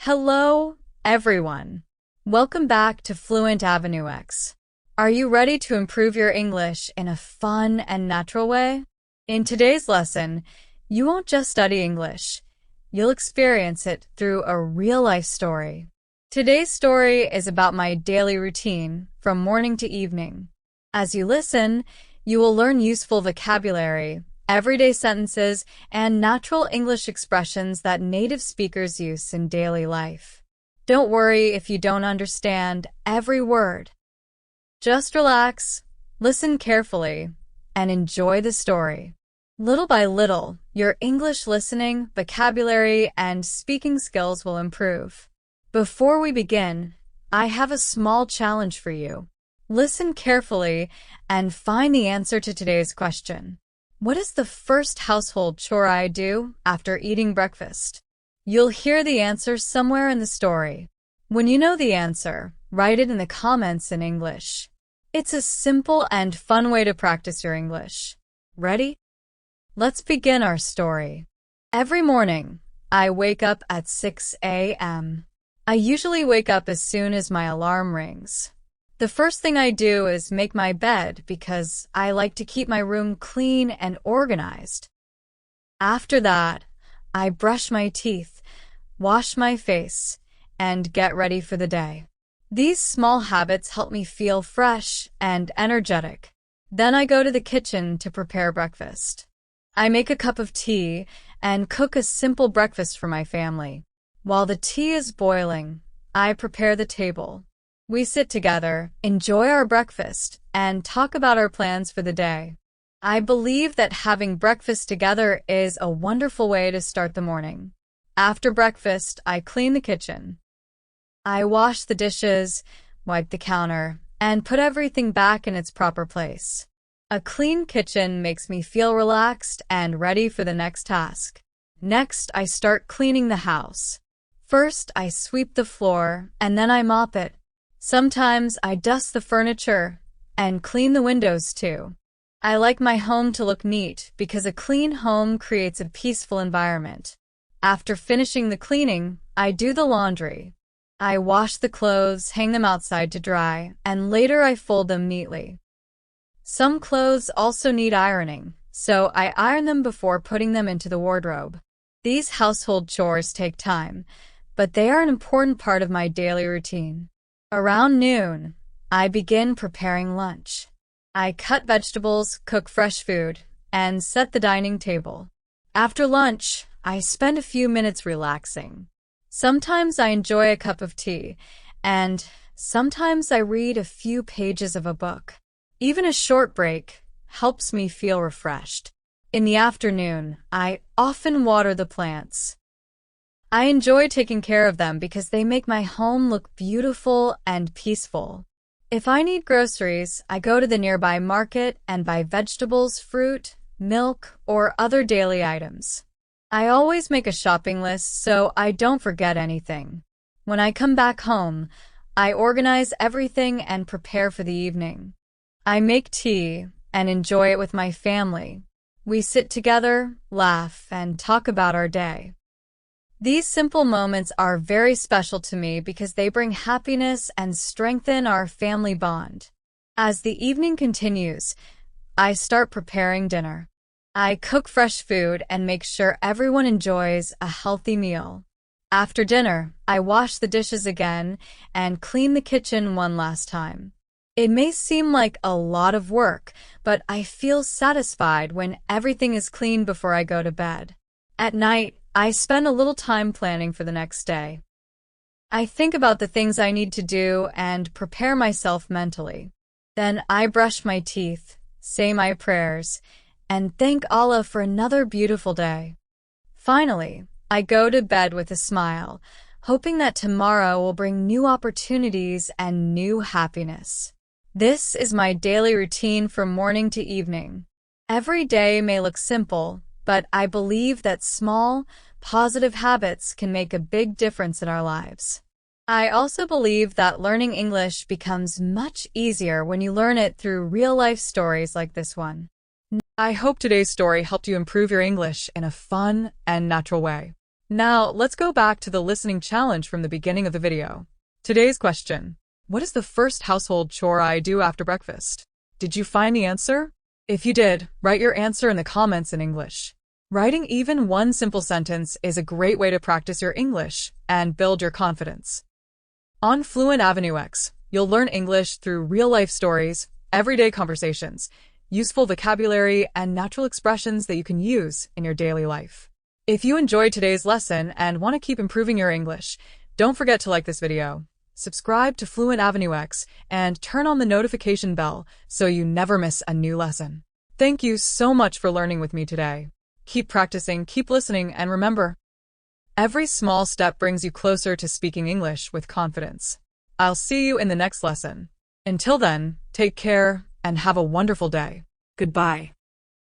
Hello, everyone. Welcome back to Fluent Avenue X. Are you ready to improve your English in a fun and natural way? In today's lesson, you won't just study English. You'll experience it through a real-life story. Today's story is about my daily routine from morning to evening. As you listen, you will learn useful vocabulary, everyday sentences, and natural English expressions that native speakers use in daily life. Don't worry if you don't understand every word. Just relax, listen carefully, and enjoy the story. Little by little, your English listening, vocabulary, and speaking skills will improve. Before we begin, I have a small challenge for you. Listen carefully and find the answer to today's question. What is the first household chore I do after eating breakfast? You'll hear the answer somewhere in the story. When you know the answer, write it in the comments in English. It's a simple and fun way to practice your English. Ready? Let's begin our story. Every morning, I wake up at 6 a.m. I usually wake up as soon as my alarm rings. The first thing I do is make my bed because I like to keep my room clean and organized. After that, I brush my teeth, wash my face, and get ready for the day. These small habits help me feel fresh and energetic. Then I go to the kitchen to prepare breakfast. I make a cup of tea and cook a simple breakfast for my family. While the tea is boiling, I prepare the table. We sit together, enjoy our breakfast, and talk about our plans for the day. I believe that having breakfast together is a wonderful way to start the morning. After breakfast, I clean the kitchen. I wash the dishes, wipe the counter, and put everything back in its proper place. A clean kitchen makes me feel relaxed and ready for the next task. Next, I start cleaning the house. First, I sweep the floor, and then I mop it. Sometimes I dust the furniture and clean the windows too. I like my home to look neat because a clean home creates a peaceful environment. After finishing the cleaning, I do the laundry. I wash the clothes, hang them outside to dry, and later I fold them neatly. Some clothes also need ironing, so I iron them before putting them into the wardrobe. These household chores take time, but they are an important part of my daily routine. Around noon, I begin preparing lunch. I cut vegetables, cook fresh food, and set the dining table. After lunch, I spend a few minutes relaxing. Sometimes I enjoy a cup of tea, and sometimes I read a few pages of a book. Even a short break helps me feel refreshed. In the afternoon, I often water the plants. I enjoy taking care of them because they make my home look beautiful and peaceful. If I need groceries, I go to the nearby market and buy vegetables, fruit, milk, or other daily items. I always make a shopping list so I don't forget anything. When I come back home, I organize everything and prepare for the evening. I make tea and enjoy it with my family. We sit together, laugh, and talk about our day. These simple moments are very special to me because they bring happiness and strengthen our family bond. As the evening continues, I start preparing dinner. I cook fresh food and make sure everyone enjoys a healthy meal. After dinner, I wash the dishes again and clean the kitchen one last time. It may seem like a lot of work, but I feel satisfied when everything is clean before I go to bed. At night, I spend a little time planning for the next day. I think about the things I need to do and prepare myself mentally. Then I brush my teeth, say my prayers, and thank Allah for another beautiful day. Finally, I go to bed with a smile, hoping that tomorrow will bring new opportunities and new happiness. This is my daily routine from morning to evening. Every day may look simple, but I believe that small, positive habits can make a big difference in our lives. I also believe that learning English becomes much easier when you learn it through real-life stories like this one. I hope today's story helped you improve your English in a fun and natural way. Now, let's go back to the listening challenge from the beginning of the video. Today's question: what is the first household chore I do after breakfast? Did you find the answer? If you did, write your answer in the comments in English. Writing even one simple sentence is a great way to practice your English and build your confidence. On Fluent Avenue X, you'll learn English through real-life stories, everyday conversations, useful vocabulary, and natural expressions that you can use in your daily life. If you enjoyed today's lesson and want to keep improving your English, don't forget to like this video, subscribe to Fluent Avenue X, and turn on the notification bell so you never miss a new lesson. Thank you so much for learning with me today. Keep practicing, keep listening, and remember, every small step brings you closer to speaking English with confidence. I'll see you in the next lesson. Until then, take care and have a wonderful day. Goodbye.